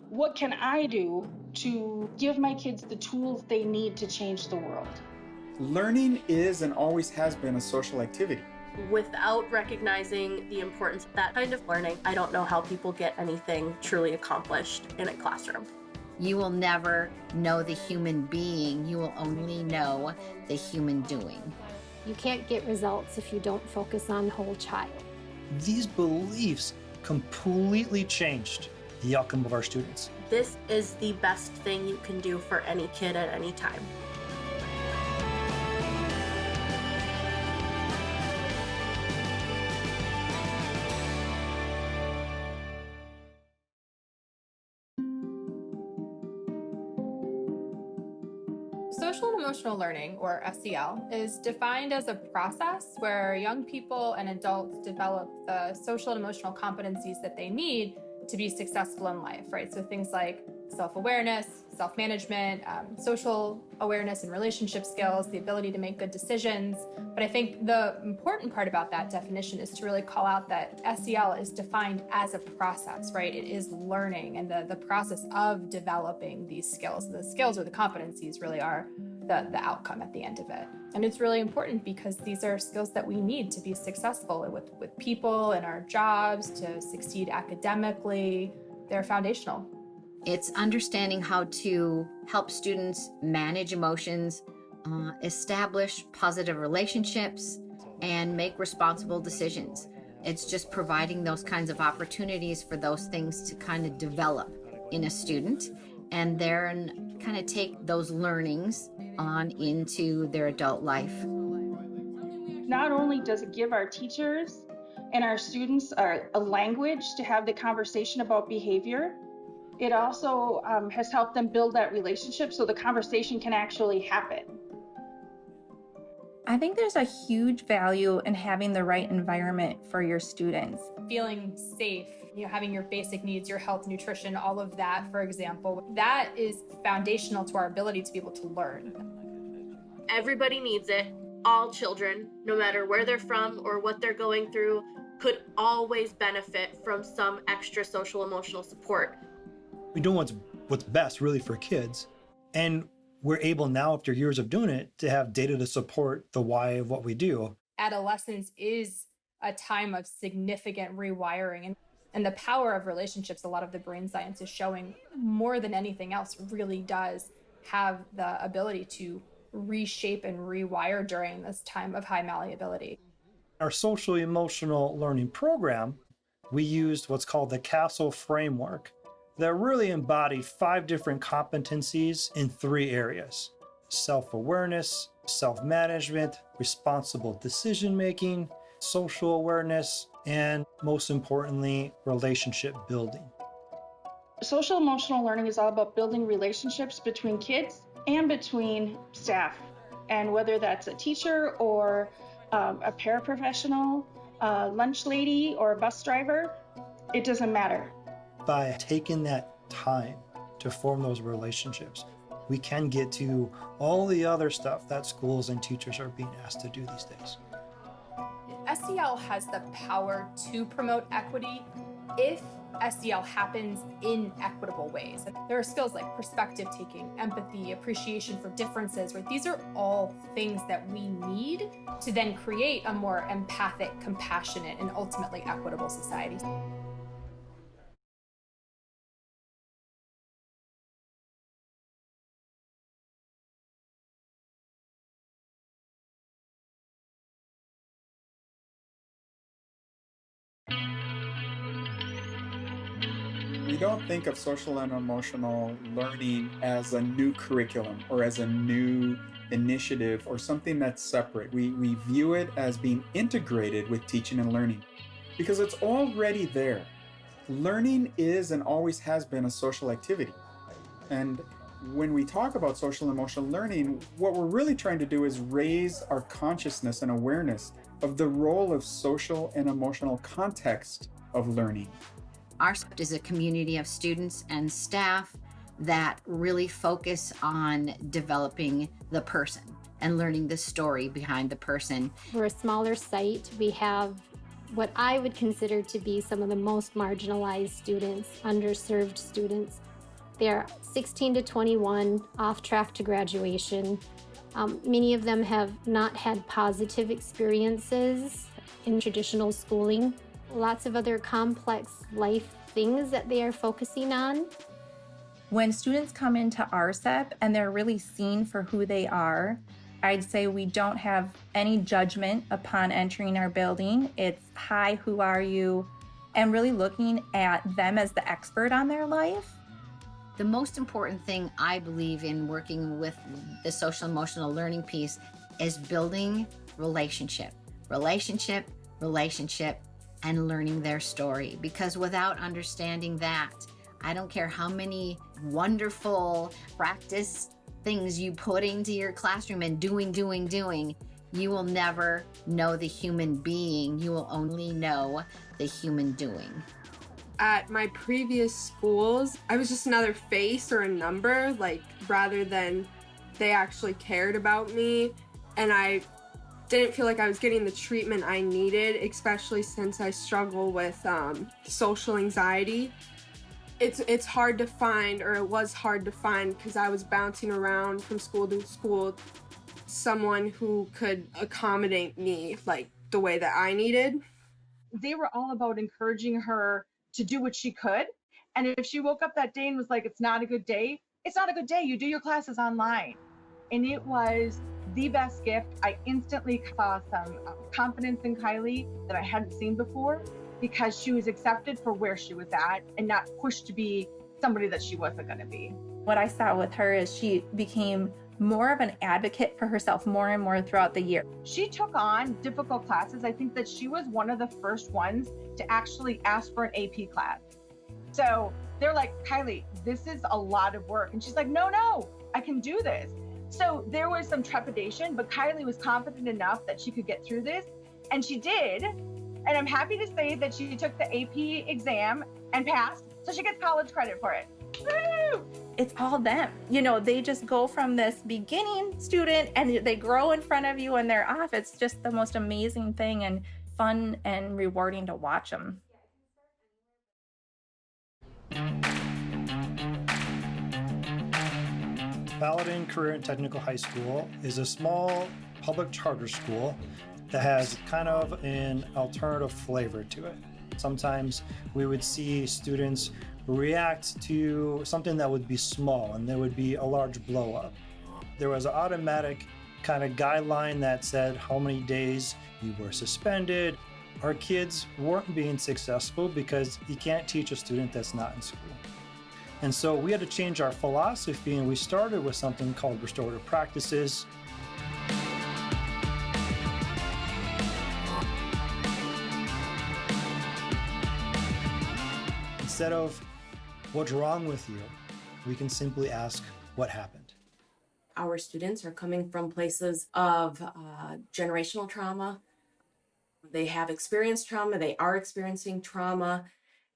What can I do to give my kids the tools they need to change the world? Learning is and always has been a social activity. Without recognizing the importance of that kind of learning, I don't know how people get anything truly accomplished in a classroom. You will never know the human being. You will only know the human doing. You can't get results if you don't focus on the whole child. These beliefs completely changed the outcome of our students. This is the best thing you can do for any kid at any time. Social and emotional learning, or SEL, is defined as a process where young people and adults develop the social and emotional competencies that they need to be successful in life, right? So things like self-awareness, self-management, social awareness and relationship skills, the ability to make good decisions. But I think the important part about that definition is to really call out that SEL is defined as a process, right? It is learning and the process of developing these skills. The skills or the competencies really are the outcome at the end of it. And it's really important because these are skills that we need to be successful with people in our jobs, to succeed academically. They're foundational. It's understanding how to help students manage emotions, establish positive relationships, and make responsible decisions. It's just providing those kinds of opportunities for those things to kind of develop in a student, and then kind of take those learnings on into their adult life. Not only does it give our teachers and our students a language to have the conversation about behavior, it also has helped them build that relationship so the conversation can actually happen. I think there's a huge value in having the right environment for your students. Feeling safe, having your basic needs, your health, nutrition, all of that, for example, that is foundational to our ability to be able to learn. Everybody needs it. All children, no matter where they're from or what they're going through, could always benefit from some extra social emotional support. We do what's best really for kids. And we're able now, after years of doing it, to have data to support the why of what we do. Adolescence is a time of significant rewiring, and the power of relationships, a lot of the brain science is showing, more than anything else, really does have the ability to reshape and rewire during this time of high malleability. Our social emotional learning program, we used what's called the CASTLE framework that really embodied 5 different competencies in 3 areas: self-awareness, self-management, responsible decision-making, social awareness, and most importantly, relationship building. Social emotional learning is all about building relationships between kids and between staff. And whether that's a teacher or a paraprofessional, a lunch lady or a bus driver, it doesn't matter. By taking that time to form those relationships, we can get to all the other stuff that schools and teachers are being asked to do these days. SEL has the power to promote equity if SEL happens in equitable ways. There are skills like perspective taking, empathy, appreciation for differences, right? These are all things that we need to then create a more empathic, compassionate, and ultimately equitable society. We don't think of social and emotional learning as a new curriculum or as a new initiative or something that's separate. We view it as being integrated with teaching and learning because it's already there. Learning is and always has been a social activity. And when we talk about social and emotional learning, what we're really trying to do is raise our consciousness and awareness of the role of social and emotional context of learning. Our SEL is a community of students and staff that really focus on developing the person and learning the story behind the person. We're a smaller site. We have what I would consider to be some of the most marginalized students, underserved students. They're 16 to 21, off track to graduation. Many of them have not had positive experiences in traditional schooling. Lots of other complex life things that they are focusing on. When students come into RCEP and they're really seen for who they are, I'd say we don't have any judgment upon entering our building. It's, hi, who are you? And really looking at them as the expert on their life. The most important thing I believe in working with the social emotional learning piece is building relationship, and learning their story. Because without understanding that, I don't care how many wonderful practice things you put into your classroom and doing, you will never know the human being. You will only know the human doing. At my previous schools, I was just another face or a number, rather than they actually cared about me. And I didn't feel like I was getting the treatment I needed, especially since I struggle with social anxiety. It's hard to find, or it was hard to find, because I was bouncing around from school to school, someone who could accommodate me the way that I needed. They were all about encouraging her to do what she could. And if she woke up that day and was like, it's not a good day, it's not a good day. You do your classes online. And it was the best gift. I instantly saw some confidence in Kylie that I hadn't seen before, because she was accepted for where she was at and not pushed to be somebody that she wasn't going to be. What I saw with her is she became more of an advocate for herself more and more throughout the year. She took on difficult classes. I think that she was one of the first ones to actually ask for an AP class. So they're like, Kylie, this is a lot of work. And she's like, no, I can do this. So there was some trepidation, but Kylie was confident enough that she could get through this. And she did. And I'm happy to say that she took the AP exam and passed. So she gets college credit for it. Woo! It's all them. They just go from this beginning student and they grow in front of you and they're off. It's just the most amazing thing and fun and rewarding to watch them. Paladin Career and Technical High School is a small public charter school that has kind of an alternative flavor to it. Sometimes we would see students react to something that would be small and there would be a large blow up. There was an automatic kind of guideline that said how many days you were suspended. Our kids weren't being successful because you can't teach a student that's not in school. And so we had to change our philosophy, and we started with something called Restorative Practices. Instead of what's wrong with you, we can simply ask what happened. Our students are coming from places of generational trauma. They have experienced trauma, they are experiencing trauma,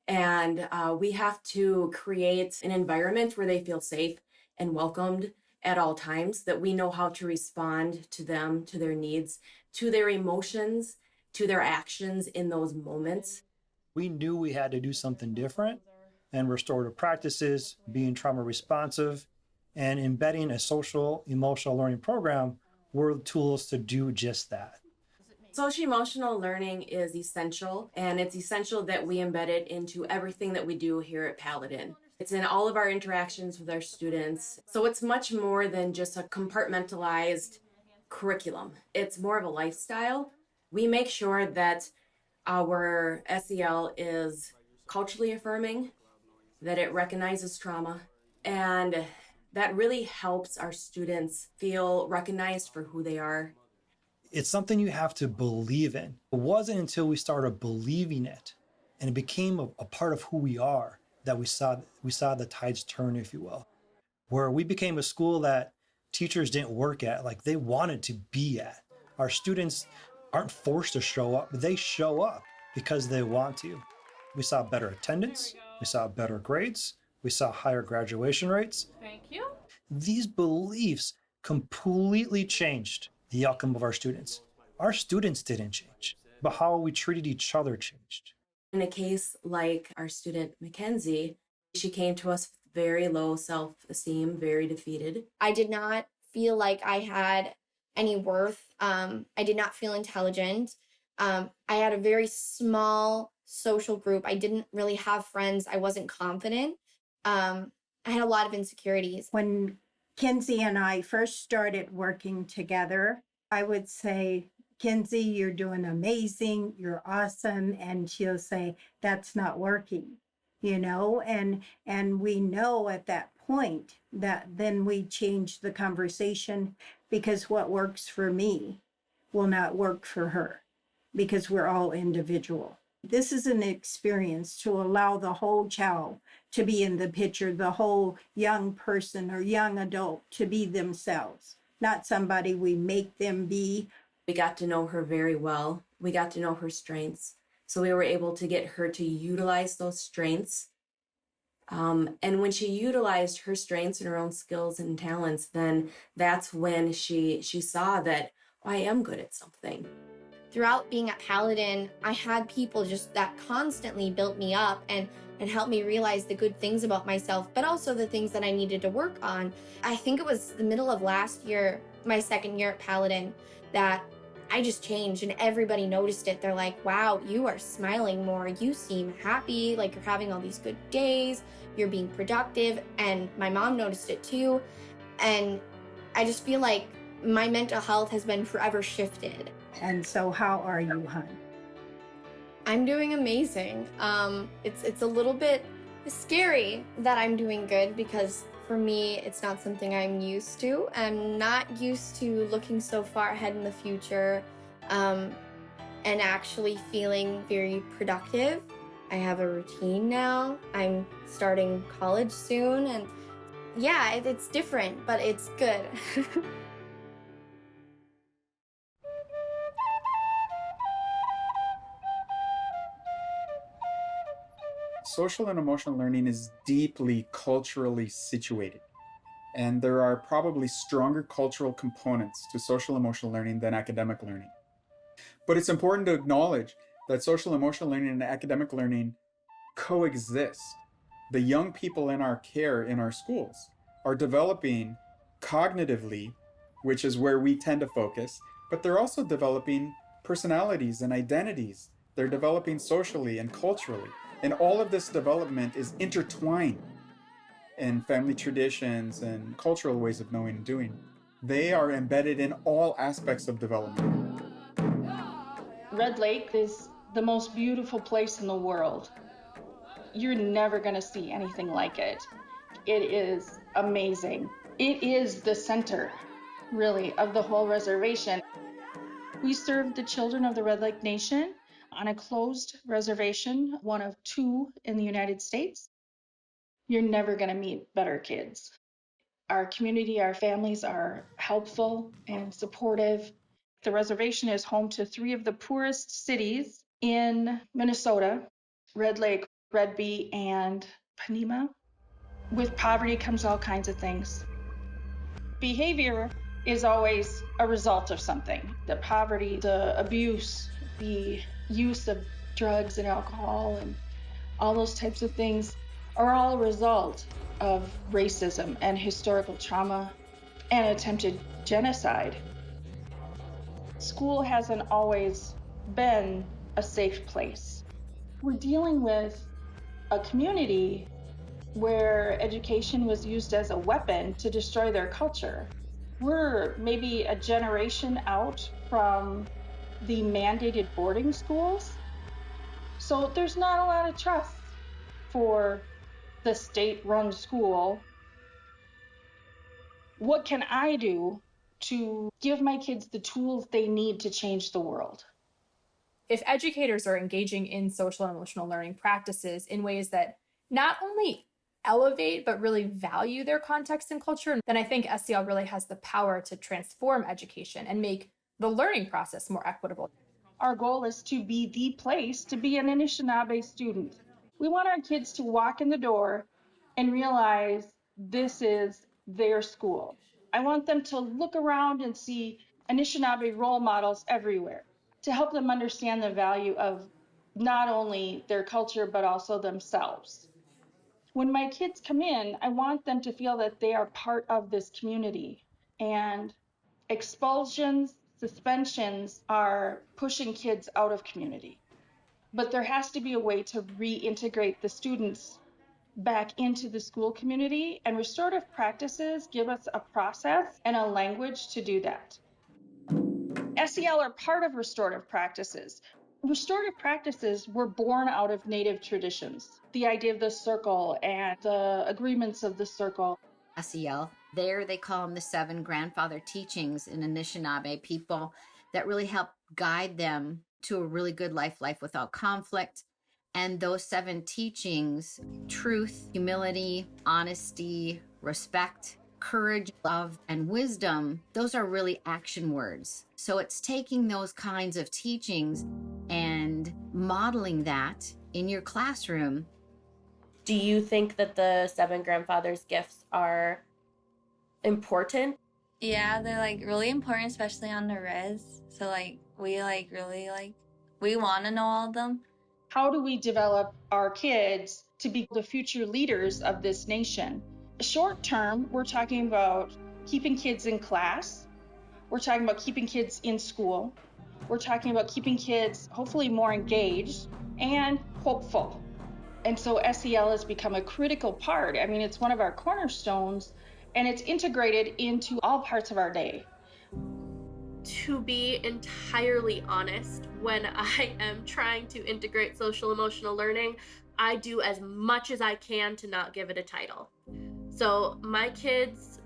and we have to create an environment where they feel safe and welcomed at all times, that we know how to respond to them, to their needs, to their emotions, to their actions in those moments. We knew we had to do something different, and Restorative Practices, being trauma responsive, and embedding a social emotional learning program were tools to do just that. Social emotional learning is essential, and it's essential that we embed it into everything that we do here at Paladin. It's in all of our interactions with our students. So it's much more than just a compartmentalized curriculum. It's more of a lifestyle. We make sure that our SEL is culturally affirming, that it recognizes trauma, and that really helps our students feel recognized for who they are. It's something you have to believe in. It wasn't until we started believing it and it became a part of who we are that we saw the tides turn, if you will, where we became a school that teachers didn't work at, like they wanted to be at. Our students aren't forced to show up, but they show up because they want to. We saw better attendance, we saw better grades, we saw higher graduation rates. Thank you. These beliefs completely changed the outcome of our students. Our students didn't change, but how we treated each other changed. In a case like our student Mackenzie, she came to us very low self-esteem, very defeated. I did not feel like I had any worth. I did not feel intelligent. I had a very small social group. I didn't really have friends. I wasn't confident. I had a lot of insecurities. When Kinsey and I first started working together, I would say, Kinsey, you're doing amazing, you're awesome. And she'll say, that's not working, and we know at that point that then we change the conversation, because what works for me will not work for her, because we're all individual. This is an experience to allow the whole child to be in the picture, the whole young person or young adult to be themselves, not somebody we make them be. We got to know her very well. We got to know her strengths. So we were able to get her to utilize those strengths. And when she utilized her strengths and her own skills and talents, then that's when she saw that, oh, I am good at something. Throughout being at Paladin, I had people just that constantly built me up and helped me realize the good things about myself, but also the things that I needed to work on. I think it was the middle of last year, my second year at Paladin, that I just changed and everybody noticed it. They're like, wow, you are smiling more. You seem happy, like you're having all these good days. You're being productive. And my mom noticed it too. And I just feel like my mental health has been forever shifted. And so how are you, hon? I'm doing amazing. It's a little bit scary that I'm doing good, because for me, it's not something I'm used to. I'm not used to looking so far ahead in the future and actually feeling very productive. I have a routine now. I'm starting college soon, and yeah, it's different, but it's good. Social and emotional learning is deeply culturally situated, and there are probably stronger cultural components to social emotional learning than academic learning. But it's important to acknowledge that social emotional learning and academic learning coexist. The young people in our care in our schools are developing cognitively, which is where we tend to focus, but they're also developing personalities and identities. They're developing socially and culturally. And all of this development is intertwined in family traditions and cultural ways of knowing and doing. They are embedded in all aspects of development. Red Lake is the most beautiful place in the world. You're never going to see anything like it. It is amazing. It is the center, really, of the whole reservation. We serve the children of the Red Lake Nation on a closed reservation, one of 2 in the United States. You're never going to meet better kids. Our community, our families are helpful and supportive. The reservation is home to 3 of the poorest cities in Minnesota: Red Lake, Red Bee, and Panema. With poverty comes all kinds of things. Behavior is always a result of something. The poverty, the abuse, the use of drugs and alcohol and all those types of things are all a result of racism and historical trauma and attempted genocide. School hasn't always been a safe place. We're dealing with a community where education was used as a weapon to destroy their culture. We're maybe a generation out from the mandated boarding schools. So there's not a lot of trust for the state-run school. What can I do to give my kids the tools they need to change the world? If educators are engaging in social and emotional learning practices in ways that not only elevate but really value their context and culture, then I think SEL really has the power to transform education and make the learning process more equitable. Our goal is to be the place to be an Anishinaabe student. We want our kids to walk in the door and realize this is their school. I want them to look around and see Anishinaabe role models everywhere to help them understand the value of not only their culture but also themselves. When my kids come in, I want them to feel that they are part of this community. And expulsions, suspensions are pushing kids out of community. But there has to be a way to reintegrate the students back into the school community, and restorative practices give us a process and a language to do that. SEL are part of restorative practices. Restorative practices were born out of Native traditions, the idea of the circle and the agreements of the circle. SEL, there they call them the 7 grandfather teachings in Anishinaabe people that really help guide them to a really good life without conflict. And those 7 teachings, truth, humility, honesty, respect, courage, love, and wisdom, those are really action words. So it's taking those kinds of teachings and modeling that in your classroom. Do you think that the 7 grandfathers gifts are important? Yeah, they're like really important, especially on the res. So we want to know all of them. How do we develop our kids to be the future leaders of this nation? Short term, we're talking about keeping kids in class. We're talking about keeping kids in school. We're talking about keeping kids hopefully more engaged and hopeful. And so SEL has become a critical part. I mean, it's one of our cornerstones, and it's integrated into all parts of our day. To be entirely honest, when I am trying to integrate social emotional learning, I do as much as I can to not give it a title. So my kids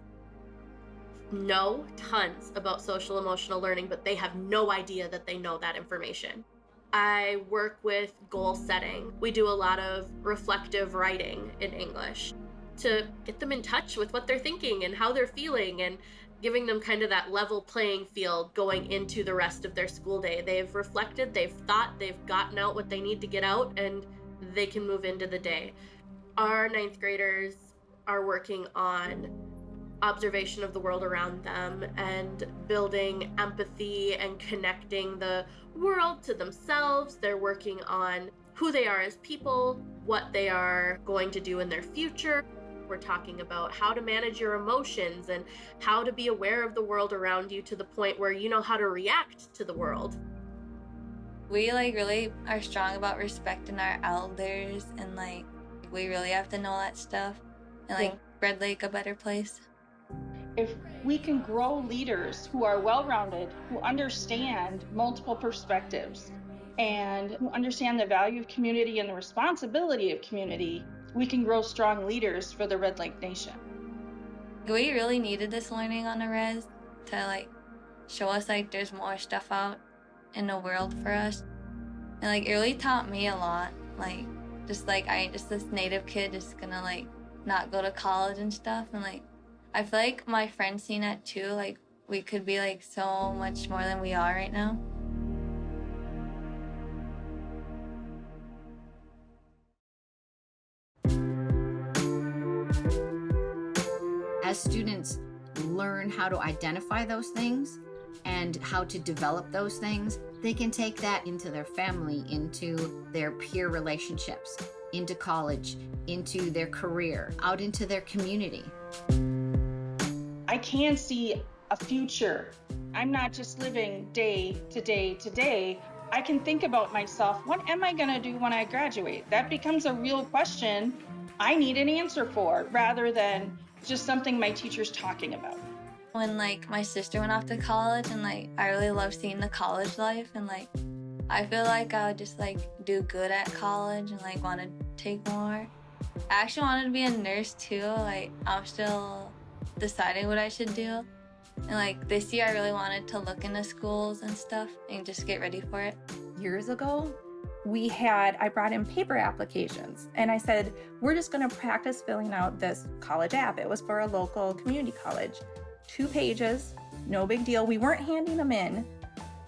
know tons about social emotional learning, but they have no idea that they know that information. I work with goal setting. We do a lot of reflective writing in English to get them in touch with what they're thinking and how they're feeling, and giving them kind of that level playing field going into the rest of their school day. They've reflected, they've thought, they've gotten out what they need to get out, and they can move into the day. Our 9th graders are working on observation of the world around them and building empathy and connecting the world to themselves. They're working on who they are as people, what they are going to do in their future. We're talking about how to manage your emotions and how to be aware of the world around you to the point where you know how to react to the world. We really are strong about respecting our elders, and we really have to know that stuff and Red Lake a better place. If we can grow leaders who are well-rounded, who understand multiple perspectives, and who understand the value of community and the responsibility of community, we can grow strong leaders for the Red Lake Nation. We really needed this learning on the res to show us there's more stuff out in the world for us. And it really taught me a lot. I ain't just this native kid just gonna not go to college and stuff. And I feel like my friends seen that too. We could be so much more than we are right now. As students learn how to identify those things and how to develop those things, they can take that into their family, into their peer relationships, into college, into their career, out into their community. I can see a future. I'm not just living day to day to day. I can think about myself, what am I going to do when I graduate? That becomes a real question I need an answer for, rather than just something my teacher's talking about. When my sister went off to college, and I really love seeing the college life, and I feel I would just do good at college and want to take more. I actually wanted to be a nurse too. I'm still deciding what I should do. And this year I really wanted to look into schools and stuff and just get ready for it. Years ago, I brought in paper applications, and I said, we're just going to practice filling out this college app. It was for a local community college. 2 pages, no big deal. We weren't handing them in.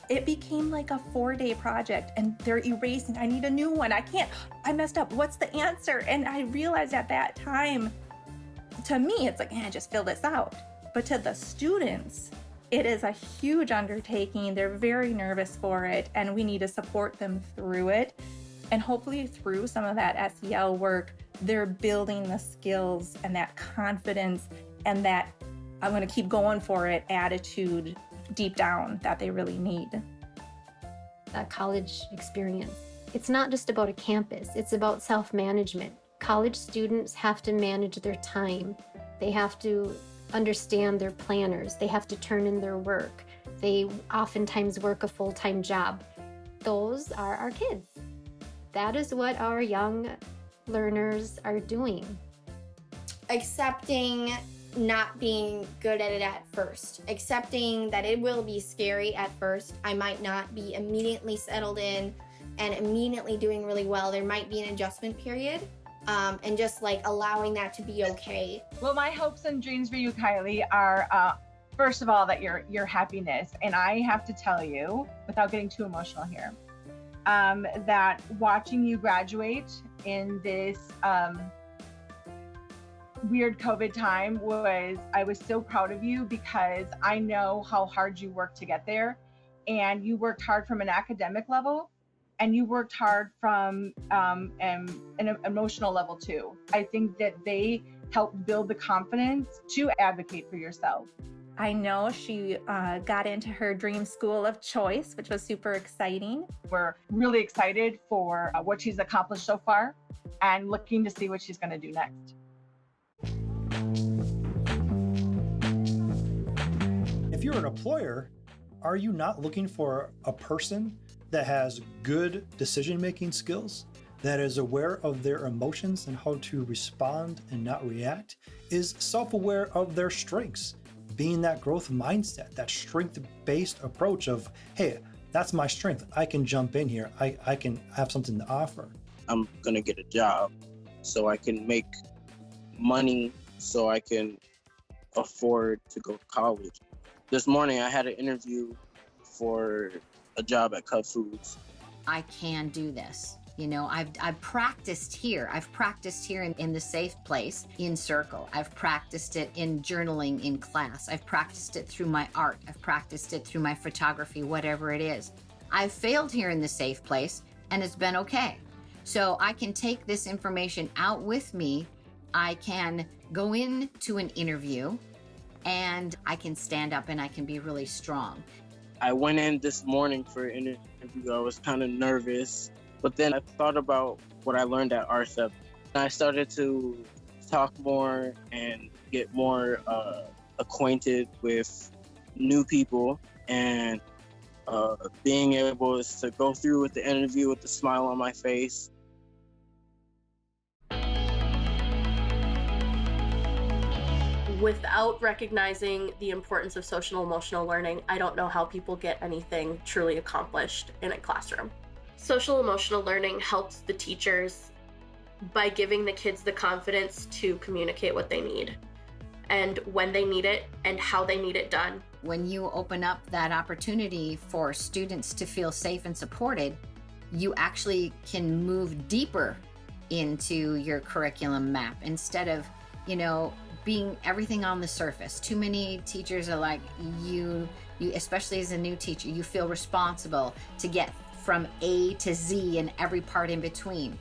It became a 4-day project, and they're erasing. I need a new one. I messed up. What's the answer? And I realized at that time, to me, it's just fill this out. But to the students, it is a huge undertaking. They're very nervous for it, and we need to support them through it. And hopefully through some of that SEL work, they're building the skills and that confidence and that I'm going to keep going for it attitude deep down that they really need. That college experience. It's not just about a campus, it's about self-management. College students have to manage their time. They have to understand their planners. They have to turn in their work. They oftentimes work a full-time job. Those are our kids. That is what our young learners are doing. Accepting not being good at it at first. Accepting that it will be scary at first. I might not be immediately settled in and immediately doing really well. There might be an adjustment period. And just like allowing that to be okay. Well, my hopes and dreams for you, Kylie, are first of all that your happiness. And I have to tell you, without getting too emotional here, that watching you graduate in this weird COVID time I was so proud of you, because I know how hard you worked to get there, and you worked hard from an academic level. And you worked hard from an emotional level too. I think that they helped build the confidence to advocate for yourself. I know she got into her dream school of choice, which was super exciting. We're really excited for what she's accomplished so far and looking to see what she's going to do next. If you're an employer, are you not looking for a person that has good decision-making skills, that is aware of their emotions and how to respond and not react, is self-aware of their strengths, being that growth mindset, that strength-based approach of, hey, that's my strength. I can jump in here. I can have something to offer. I'm gonna get a job so I can make money so I can afford to go to college. This morning I had an interview for a job at Cut Foods. I can do this. You know, I've practiced here. I've practiced here in the safe place, in circle. I've practiced it in journaling in class. I've practiced it through my art. I've practiced it through my photography, whatever it is. I've failed here in the safe place, and it's been okay. So I can take this information out with me. I can go into an interview, and I can stand up and I can be really strong. I went in this morning for an interview. I was kind of nervous, but then I thought about what I learned at RCEP. I started to talk more and get more acquainted with new people, and being able to go through with the interview with a smile on my face. Without recognizing the importance of social emotional learning, I don't know how people get anything truly accomplished in a classroom. Social emotional learning helps the teachers by giving the kids the confidence to communicate what they need and when they need it and how they need it done. When you open up that opportunity for students to feel safe and supported, you actually can move deeper into your curriculum map instead of, being everything on the surface. Too many teachers are like, you especially as a new teacher, you feel responsible to get from A to Z and every part in between.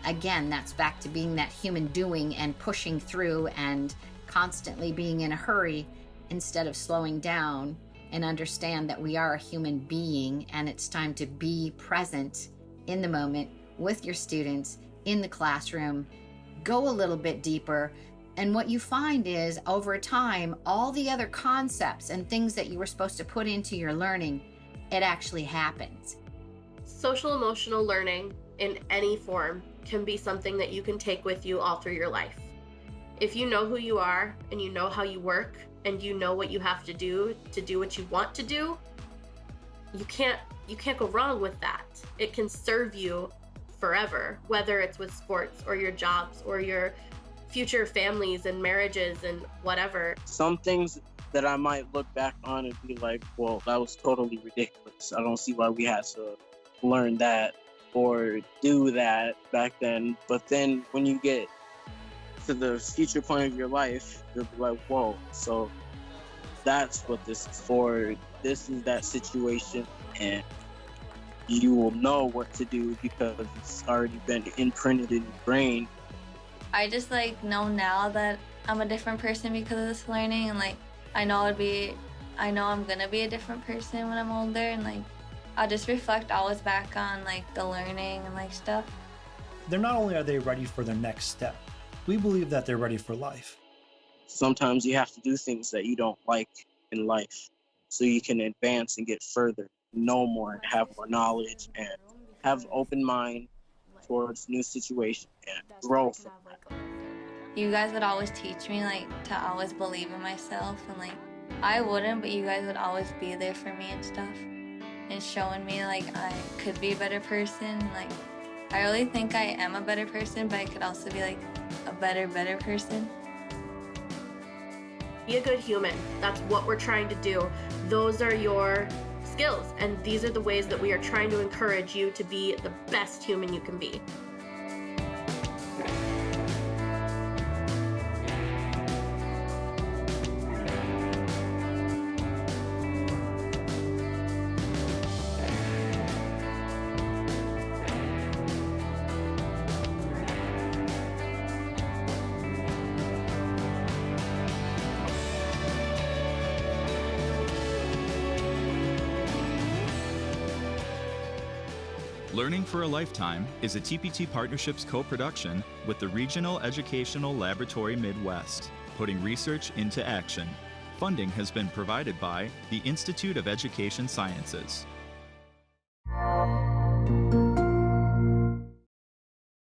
Again, that's back to being that human doing and pushing through and constantly being in a hurry instead of slowing down and understand that we are a human being and it's time to be present in the moment with your students in the classroom. Go a little bit deeper. And what you find is over time, all the other concepts and things that you were supposed to put into your learning, it actually happens. Social emotional learning in any form can be something that you can take with you all through your life. If you know who you are and you know how you work and you know what you have to do what you want to do, you can't go wrong with that. It can serve you forever, whether it's with sports or your jobs or your future families and marriages and whatever. Some things that I might look back on and be like, well, that was totally ridiculous. I don't see why we had to learn that or do that back then. But then when you get to the future point of your life, you'll be like, whoa, so that's what this is for. This is that situation, and you will know what to do because it's already been imprinted in your brain. I just like know now that I'm a different person because of this learning, and like I know I'm gonna be a different person when I'm older, and like I'll just reflect always back on like the learning and like stuff. They're not only are they ready for their next step, we believe that they're ready for life. Sometimes you have to do things that you don't like in life so you can advance and get further, know more, have more knowledge, and have an open mind towards new situations and grow from that. You guys would always teach me like to always believe in myself, and like I wouldn't, but you guys would always be there for me and stuff, and showing me like I could be a better person. Like I really think I am a better person, but I could also be like a better person. Be a good human. That's what we're trying to do. Those are your skills, and these are the ways that we are trying to encourage you to be the best human you can be. Learning for a Lifetime is a TPT Partnerships co-production with the Regional Educational Laboratory Midwest, putting research into action. Funding has been provided by the Institute of Education Sciences.